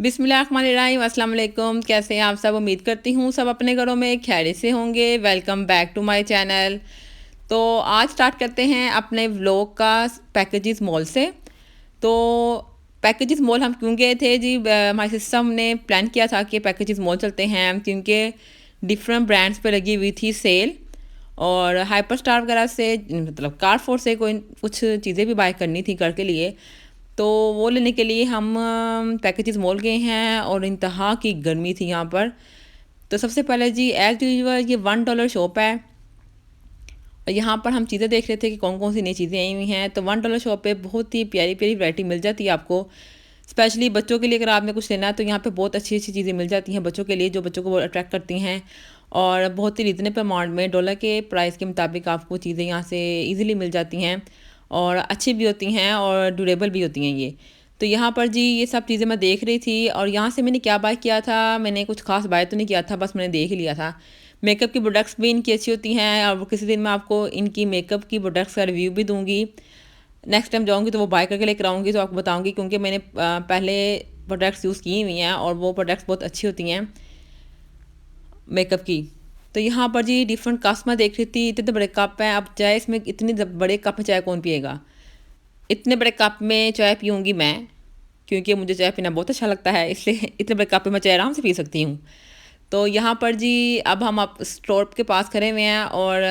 बिस्मिल्लाहिर्रहमानिर्रहीम, अस्सलाम वालेकुम। कैसे हैं आप सब? उम्मीद करती हूँ सब अपने घरों में खैरियत से होंगे। Welcome back to my channel. तो आज स्टार्ट करते हैं अपने व्लॉग का पैकेजेस मॉल से। तो पैकेजेस मॉल हम क्यों गए थे जी? हमारी सिस्टम ने प्लान किया था कि पैकेजेस मॉल चलते हैं क्योंकि डिफरेंट ब्रांड्स पे लगी हुई थी सेल, और हाइपर स्टार वगैरह से मतलब कारफोर से कोई कुछ चीज़ें भी बाय करनी थी घर के लिए। तो वो लेने के लिए हम पैकेजेस मॉल गए हैं, और इंतहा की गर्मी थी यहाँ पर। तो सबसे पहले जी एज यूजुअल ये $1 शॉप है, और यहाँ पर हम चीज़ें देख रहे थे कि कौन कौन सी नई चीज़ें आई हुई हैं। तो $1 शॉप पे बहुत ही प्यारी प्यारी वैरायटी मिल जाती है आपको, स्पेशली बच्चों के लिए। अगर आपने कुछ लेना है तो यहाँ पे बहुत अच्छी अच्छी चीज़ें मिल जाती हैं बच्चों के लिए, जो बच्चों को बहुत अट्रैक्ट करती हैं, और बहुत ही रीज़नेबल अमाउंट में डॉलर के प्राइस के मुताबिक आपको चीज़ें यहाँ से ईज़िली मिल जाती हैं, और अच्छी भी होती हैं और ड्यूरेबल भी होती हैं ये। तो यहाँ पर जी ये सब चीज़ें मैं देख रही थी, और यहाँ से मैंने क्या बाय किया था, मैंने कुछ खास बाय तो नहीं किया था, बस मैंने देख ही लिया था। मेकअप की प्रोडक्ट्स भी इनकी अच्छी होती हैं, और किसी दिन मैं आपको इनकी मेकअप की प्रोडक्ट्स का रिव्यू भी दूँगी। नेक्स्ट टाइम जाऊँगी तो वो बाय करके लेकर आऊँगी तो आपको बताऊँगी, क्योंकि मैंने पहले प्रोडक्ट्स यूज़ की हुई हैं और वो प्रोडक्ट्स बहुत अच्छी होती हैं मेकअप की। तो यहाँ पर जी डिफरेंट कप्स मैं देख रही थी, इतने बड़े कप हैं। अब चाय इसमें इतने बड़े कप में चाय कौन पिएगा? इतने बड़े कप में चाय पीऊँगी मैं, क्योंकि मुझे चाय पीना बहुत अच्छा लगता है, इसलिए इतने बड़े कप में मैं चाय आराम से पी सकती हूँ। तो यहाँ पर जी अब हम आप स्टोर के पास खड़े हुए हैं, और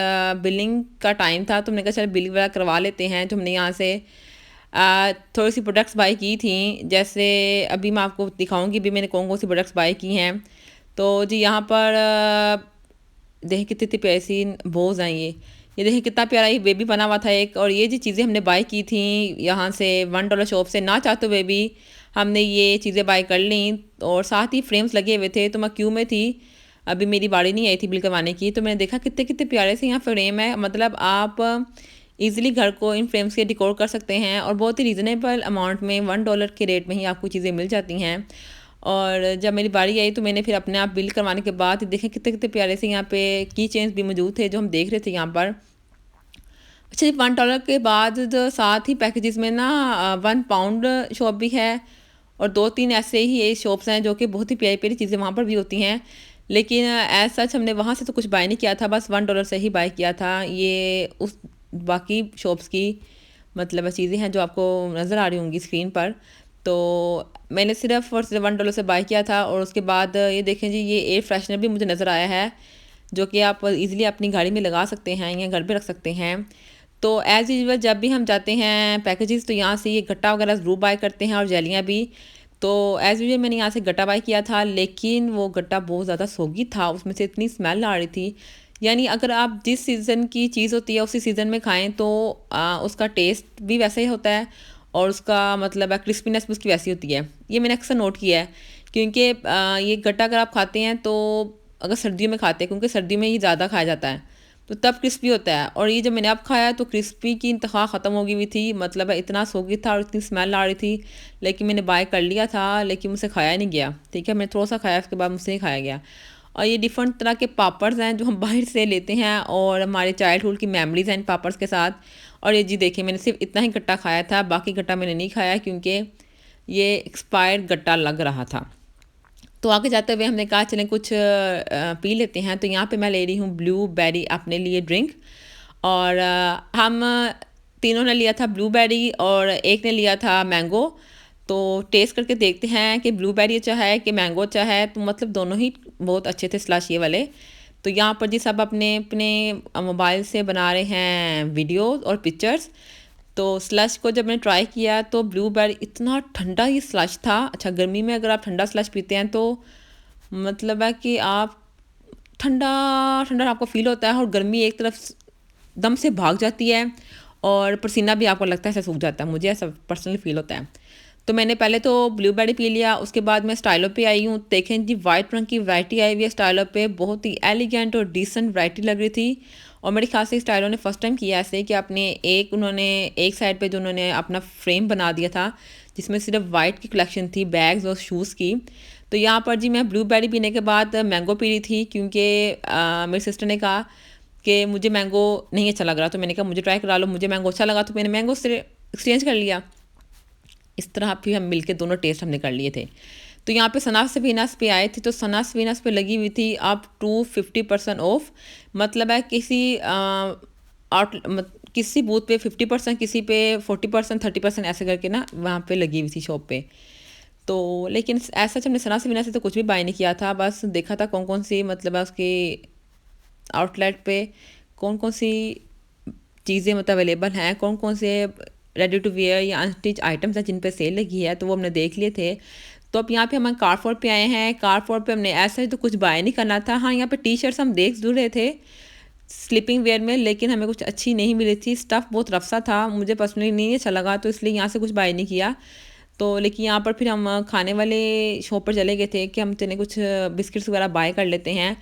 बिलिंग का टाइम था, तो हमने कहा चलो बिलिंग वगैरह करवा लेते हैं। तो हमने यहाँ से थोड़ी सी प्रोडक्ट्स बाय की थी, जैसे अभी मैं आपको दिखाऊंगी भी मैंने कौन कौन सी प्रोडक्ट्स बाय की हैं। तो जी यहाँ पर देखें कितनी इतनी प्यारी सी बोज हैं ये देखें कितना प्यारा ये बेबी बना हुआ था एक। और ये जी चीज़ें हमने बाय की थी यहाँ से $1 शॉप से, ना चाहते हुए भी हमने ये चीज़ें बाय कर ली। और साथ ही फ्रेम्स लगे हुए थे, तो मैं क्यू में थी, अभी मेरी बारी नहीं आई थी बिल करवाने की। तो मैंने देखा कितने कितने प्यारे से यहाँ फ्रेम है, मतलब आप इजीली घर को इन फ्रेम्स के डेकोर कर सकते हैं, और बहुत ही रीज़नेबल अमाउंट में $1 के रेट में ही आपको चीज़ें मिल जाती हैं। और जब मेरी बारी आई तो मैंने फिर अपने आप बिल करवाने के बाद देखें कितने कितने प्यारे से यहाँ पे की चेन्स भी मौजूद थे जो हम देख रहे थे यहाँ पर। सिर्फ $1 के बाद जो साथ ही पैकेजेस में ना £1 शॉप भी है, और दो तीन ऐसे ही ये शॉप्स हैं जो कि बहुत ही प्यारी प्यारी चीज़ें वहाँ पर भी होती हैं। लेकिन एज सच हमने वहाँ से तो कुछ बाय नहीं किया था, बस $1 से ही बाय किया था। ये उस बाकी शॉप्स की मतलब चीज़ें हैं जो आपको नज़र आ रही होंगी स्क्रीन पर। तो मैंने सिर्फ और सिर्फ $1 से बाय किया था। और उसके बाद ये देखें जी ये एयर फ्रेशनर भी मुझे नज़र आया है, जो कि आप इजीली अपनी गाड़ी में लगा सकते हैं या घर पे रख सकते हैं। तो एज़ यूजुअल जब भी हम जाते हैं पैकेजेस तो यहाँ से ये गट्टा वगैरह ज़रूर बाय करते हैं, और जेलियाँ भी। तो एज़ यूजुअल मैंने यहाँ से गट्टा बाय किया था, लेकिन वो गट्टा बहुत ज़्यादा सोगी था, उसमें से इतनी स्मेल आ रही थी। यानी अगर आप जिस सीज़न की चीज़ होती है उसी सीज़न में खाएं तो उसका टेस्ट भी वैसे ही होता है, और उसका मतलब क्रिस्पीनेस भी उसकी वैसी होती है। ये मैंने अक्सर नोट किया है, क्योंकि ये गट्टा अगर आप खाते हैं तो अगर सर्दियों में खाते हैं, क्योंकि सर्दियों में ये ज़्यादा खाया जाता है, तो तब क्रिस्पी होता है। और ये जब मैंने अब खाया तो क्रिस्पी की इंतहा ख़त्म हो गई हुई थी, मतलब इतना सोगी था और इतनी स्मेल आ रही थी। लेकिन मैंने बाय कर लिया था, लेकिन मुझसे खाया नहीं गया। ठीक है, मैंने थोड़ा सा खाया, उसके बाद मुझसे नहीं खाया गया। और ये डिफरेंट तरह के पापड्स हैं जो हम बाहर से लेते हैं, और हमारे चाइल्डहुड की मेमोरीज़ हैं इन पापड्स के साथ। और ये जी देखिए मैंने सिर्फ इतना ही गट्टा खाया था, बाकी गट्टा मैंने नहीं खाया, क्योंकि ये एक्सपायर्ड गट्टा लग रहा था। तो आगे जाते हुए हमने कहा चलें कुछ पी लेते हैं। तो यहाँ पे मैं ले रही हूँ ब्लूबेरी अपने लिए ड्रिंक, और हम तीनों ने लिया था ब्लूबेरी, और एक ने लिया था मैंगो। तो टेस्ट करके देखते हैं कि ब्लूबेरी अच्छा है कि मैंगो अच्छा है। तो मतलब दोनों ही बहुत अच्छे थे स्लश ये वाले। तो यहाँ पर जी सब अपने अपने मोबाइल से बना रहे हैं वीडियोस और पिक्चर्स। तो स्लश को जब मैंने ट्राई किया तो ब्लूबेरी इतना ठंडा ये स्लश था। अच्छा, गर्मी में अगर आप ठंडा स्लश पीते हैं तो मतलब है कि आप ठंडा ठंडा आपको फील होता है, और गर्मी एक तरफ दम से भाग जाती है, और पसीना भी आपको लगता है ऐसा सूख जाता है, मुझे ऐसा पर्सनली फील होता है। तो मैंने पहले तो ब्लूबेरी पी लिया, उसके बाद मैं स्टाइलो पे आई हूँ। देखें जी वाइट रंग की वैरायटी आई हुई है स्टाइलो पे, बहुत ही एलिगेंट और डिसेंट वैरायटी लग रही थी। और मेरे ख्याल से स्टाइलो ने फर्स्ट टाइम किया ऐसे कि अपने उन्होंने एक साइड पे जो उन्होंने अपना फ्रेम बना दिया था, जिसमें सिर्फ वाइट की कलेक्शन थी बैग्स और शूज़ की। तो यहाँ पर जी मैं ब्लूबेरी पीने के बाद मैंगो पी रही थी, क्योंकि मेरी सिस्टर ने कहा कि मुझे मैंगो नहीं अच्छा लग रहा। तो मैंने कहा मुझे ट्राई करा लो, मुझे मैंगो अच्छा लगा तो मैंने मैंगो से एक्सचेंज कर लिया। इस तरह फिर हम मिलके दोनों टेस्ट हमने कर लिए थे। तो यहाँ पे सना सवीनास पे आए थे, तो सना सवीनास पे लगी हुई थी अप टू 50% ऑफ। मतलब है किसी बूथ पे 50%, किसी पे 40%, 30% ऐसे करके ना वहाँ पे लगी हुई थी शॉप पे। तो लेकिन ऐसा हमने सना सवीना से तो कुछ भी बाय नहीं किया था, बस देखा था कौन कौन सी मतलब है उसकी आउटलेट पे कौन कौन सी चीज़ें मतलब अवेलेबल हैं, कौन कौन से रेडी टू वेयर या अनस्टिच आइटम्स हैं जिन पे सेल लगी है, तो वो हमने देख लिए थे। तो अब यहाँ पे हम कारफोर पे आए हैं। कारफोर पे हमने ऐसा तो कुछ बाय नहीं करना था। हाँ, यहाँ पे टी शर्ट्स हम देख जरूर रहे थे स्लीपिंग वेयर में, लेकिन हमें कुछ अच्छी नहीं मिली थी। स्टफ़ बहुत रफ सा था, मुझे पर्सनली नहीं अच्छा लगा, तो इसलिए यहाँ से कुछ बाय नहीं किया। तो लेकिन यहाँ पर फिर हम खाने वाले शॉप पर चले गए थे कि हम चले कुछ बिस्किट्स वगैरह बाय कर लेते हैं।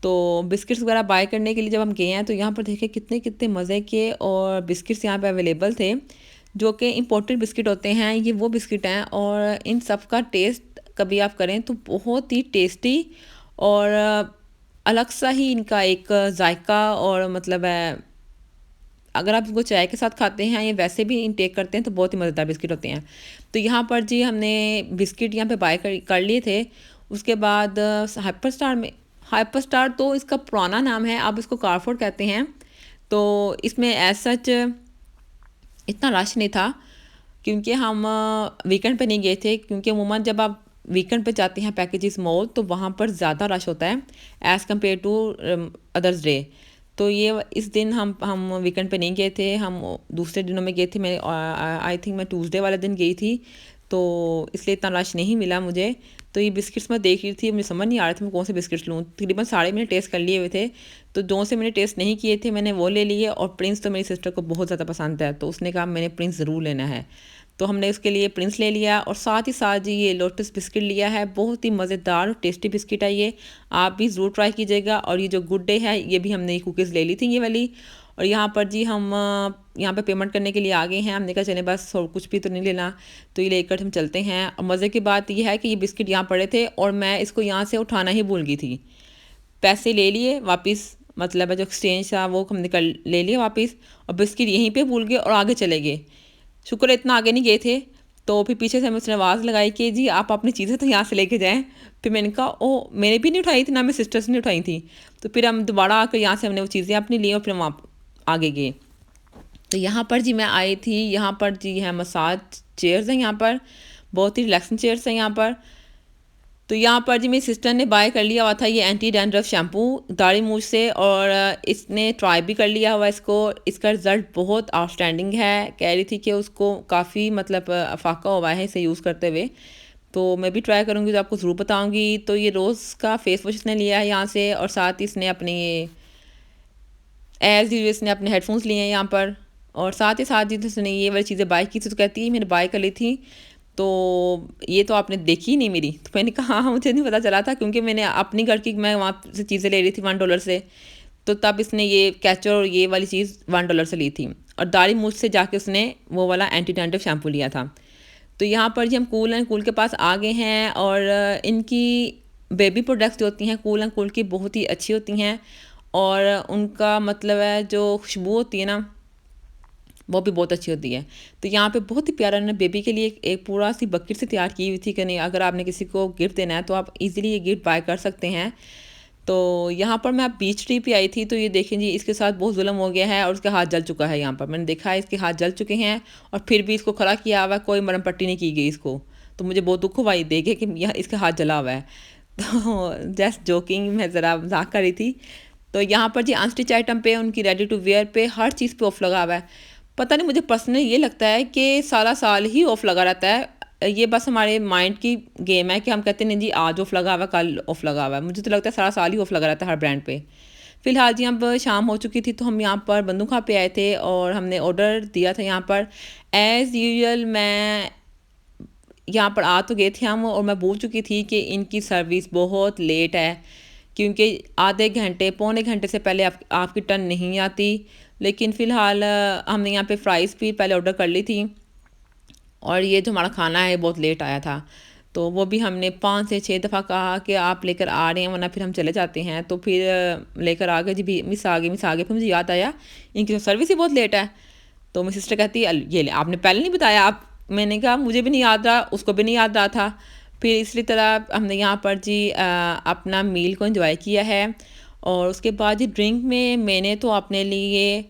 तो बिस्किट्स वगैरह बाय करने के लिए जब हम गए हैं तो यहाँ पर देखे कितने कितने मज़े के और बिस्किट्स यहाँ पे अवेलेबल थे, जो कि इम्पोर्टेड बिस्किट होते हैं। ये वो बिस्किट हैं और इन सब का टेस्ट कभी आप करें तो बहुत ही टेस्टी और अलग सा ही इनका एक जायका और मतलब है, अगर आप इसको चाय के साथ खाते हैं या वैसे भी इनटेक करते हैं तो बहुत ही मज़ेदार बिस्किट होते हैं। तो यहाँ पर जी हमने बिस्किट यहाँ पे बाय कर लिए थे। उसके बाद हाइपर स्टार तो इसका पुराना नाम है, अब इसको कारफोर कहते हैं। तो इसमें एज सच इतना रश नहीं था क्योंकि हम वीकेंड पे नहीं गए थे, क्योंकि अमूमन जब आप वीकेंड पे जाते हैं पैकेजेस मॉल तो वहाँ पर ज़्यादा रश होता है as compare to others day. तो ये इस दिन हम वीकेंड पे नहीं गए थे, हम दूसरे दिनों में गए थे। मैं आई थिंक मैं ट्यूसडे वाले दिन गई थी, तो इसलिए इतना रश नहीं मिला मुझे। तो ये बिस्किट्स मैं देख रही थी, मुझे समझ नहीं आ रहा था मैं कौन से बिस्किट्स लूँ। तकरीबन सारे मैंने टेस्ट कर लिए हुए थे, तो जो से मैंने टेस्ट नहीं किए थे मैंने वो ले लिए। और प्रिंस तो मेरी सिस्टर को बहुत ज़्यादा पसंद है, तो उसने कहा मैंने प्रिंस ज़रूर लेना है, तो हमने उसके लिए प्रिंस ले लिया। और साथ ही साथ जी ये लोटस बिस्किट लिया है, बहुत ही मज़ेदार और टेस्टी बिस्किट है ये, आप भी ज़रूर ट्राई कीजिएगा। और ये जो गुड डे है ये भी हमने कुकीज़ ले ली थी ये वाली। और यहाँ पर जी हम यहाँ पे पेमेंट करने के लिए आ गए हैं। हमने कहा चले बस और कुछ भी तो नहीं लेना, तो ये लेकर हम चलते हैं। और मज़े की बात ये है कि ये बिस्किट यहाँ पड़े थे और मैं इसको यहाँ से उठाना ही भूल गई थी। पैसे ले लिए वापस, मतलब जो एक्सचेंज था वो हमने कर ले लिया वापस, और बिस्किट यहीं पे भूल गए और आगे चले गए। शुक्र है इतना आगे नहीं गए थे। तो फिर पीछे से हमें उसने आवाज़ लगाई कि जी आप अपनी चीज़ें तो यहाँ से लेके जाएं। फिर मैंने कहा ओ मैंने भी नहीं उठाई थी, ना मेरी सिस्टर्स ने उठाई थी। तो फिर हम दोबारा आकर यहाँ से हमने वो चीज़ें अपनी ली और फिर हम आगे गए। तो यहाँ पर जी मैं आई थी, यहाँ पर जी है मसाज चेयर्स हैं, यहाँ पर बहुत ही रिलैक्सिंग चेयर्स हैं यहाँ पर। तो यहाँ पर जी मेरी सिस्टर ने बाय कर लिया हुआ था ये एंटी डैंड्रफ शैम्पू दाढ़ी मूछ से, और इसने ट्राई भी कर लिया हुआ इसको। इसका रिज़ल्ट बहुत आउटस्टैंडिंग है, कह रही थी कि उसको काफ़ी मतलब अफाका हुआ है इसे यूज़ करते हुए। तो मैं भी ट्राई करूँगी तो आपको ज़रूर बताऊँगी। तो ये रोज़ का फेस वॉश इसने लिया है यहाँ से, और साथ ही इसने अपने एज़ यूजुअल इसने अपने हेडफोन्स लिए हैं यहाँ पर। और साथ ही साथ जी उसने ये वाली चीज़ें बाय की थी, तो कहती है मैंने बाय कर ली थी, तो ये तो आपने देखी ही नहीं मेरी। तो मैंने कहा हाँ मुझे नहीं पता चला था, क्योंकि मैंने अपनी घर की मैं वहाँ से चीज़ें ले रही थी $1 से, तो तब इसने ये कैचर और ये वाली चीज़ $1 से ली थी। और दाढ़ी मूछ से जाके उसने वो वाला एंटी डैंड्रफ शैम्पू लिया था। तो यहाँ पर जी हम कूल एंड कूल के पास आ गए हैं, और इनकी बेबी प्रोडक्ट्स जो होती हैं कूल एंड कूल की बहुत ही अच्छी होती हैं, और उनका मतलब है जो खुशबू होती है ना वो भी बहुत अच्छी होती है। तो यहाँ पे बहुत ही प्यारा उन्होंने बेबी के लिए एक पूरा सी बकेट से तैयार की हुई थी कि नहीं अगर आपने किसी को गिफ्ट देना है तो आप इजीली ये गिफ्ट बाय कर सकते हैं। तो यहाँ पर मैं बीच ट्री पे आई थी, तो ये देखें जी इसके साथ बहुत जुल्म हो गया है और उसका हाथ जल चुका है। यहाँ पर मैंने देखा है इसके हाथ जल चुके हैं और फिर भी इसको खड़ा किया हुआ है, कोई मरहम पट्टी नहीं की गई इसको। तो मुझे बहुत दुख हुआ ये देखे कि यह इसका हाथ जला हुआ है। तो जस्ट जोकिंग, मैं ज़रा मजाक कर रही थी। तो यहाँ पर जी अनस्टिच आइटम पे उनकी रेडी टू वेयर पे हर चीज़ पे ऑफ लगा हुआ है। पता नहीं मुझे पर्सनली ये लगता है कि सारा साल ही ऑफ लगा रहता है, ये बस हमारे माइंड की गेम है कि हम कहते हैं नहीं जी आज ऑफ लगा हुआ है कल ऑफ लगा हुआ है। मुझे तो लगता है सारा साल ही ऑफ लगा रहता है हर ब्रांड पे। फ़िलहाल जी अब शाम हो चुकी थी तो हम यहाँ पर बंदूखा पे आए थे और हमने ऑर्डर दिया था यहाँ पर। एज़ यूजुअल मैं यहाँ पर आ तो गए थे हम, और मैं बोल चुकी थी कि इनकी सर्विस बहुत लेट है, क्योंकि आधे घंटे पौने घंटे से पहले आपकी टर्न नहीं आती। लेकिन फ़िलहाल हमने यहाँ पे फ़्राइज़ भी पहले ऑर्डर कर ली थी, और ये जो हमारा खाना है बहुत लेट आया था। तो वो भी हमने 5 से 6 दफ़ा कहा कि आप लेकर आ रहे हैं वरना फिर हम चले जाते हैं। तो फिर लेकर आ गए जी, भी मिस आ गई। फिर मुझे याद आया इनकी तो सर्विस ही बहुत लेट है। तो मेरी सिस्टर कहती है ये ले आपने पहले नहीं बताया आप। मैंने कहा मुझे भी नहीं याद रहा, उसको भी नहीं याद रहा था। फिर इसी तरह हमने यहाँ पर जी अपना मील को एंजॉय किया है। और उसके बाद जी ड्रिंक में मैंने तो अपने लिए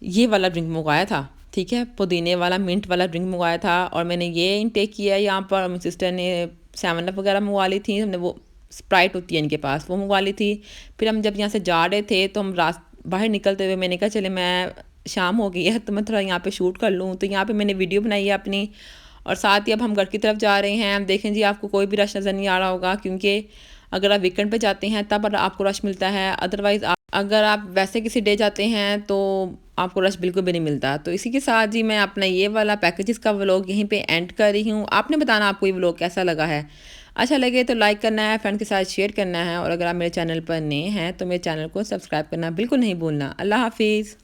ये वाला ड्रिंक मंगवाया था, ठीक है, पुदीने वाला मिंट वाला ड्रिंक मंगवाया था और मैंने ये इनटेक किया है यहाँ पर। मेरी सिस्टर ने 7 अप वगैरह मंगवा ली थी, हमने वो स्प्राइट होती है इनके पास, वो मंगवा ली थी। फिर हम जब यहाँ से जा रहे थे तो हम बाहर निकलते हुए मैंने कहा चले मैं शाम हो गई है तो मैं थोड़ा यहाँ पे शूट कर लूँ, तो यहाँ पे मैंने वीडियो बनाई है अपनी। और साथ ही अब हम घर की तरफ जा रहे हैं। देखें जी आपको कोई भी रश नज़र नहीं आ रहा होगा, क्योंकि अगर आप वीकेंड पे जाते हैं तब आपको रश मिलता है, अदरवाइज़ अगर आप वैसे किसी डे जाते हैं तो आपको रश बिल्कुल भी नहीं मिलता। तो इसी के साथ जी मैं अपना ये वाला पैकेजेस का व्लॉग यहीं पे एंड कर रही हूँ। आपने बताना आपको ये व्लॉग कैसा लगा है। अच्छा लगे तो लाइक करना है, फ्रेंड के साथ शेयर करना है, और अगर आप मेरे चैनल पर नए हैं तो मेरे चैनल को सब्सक्राइब करना बिल्कुल नहीं भूलना। अल्लाह हाफिज़।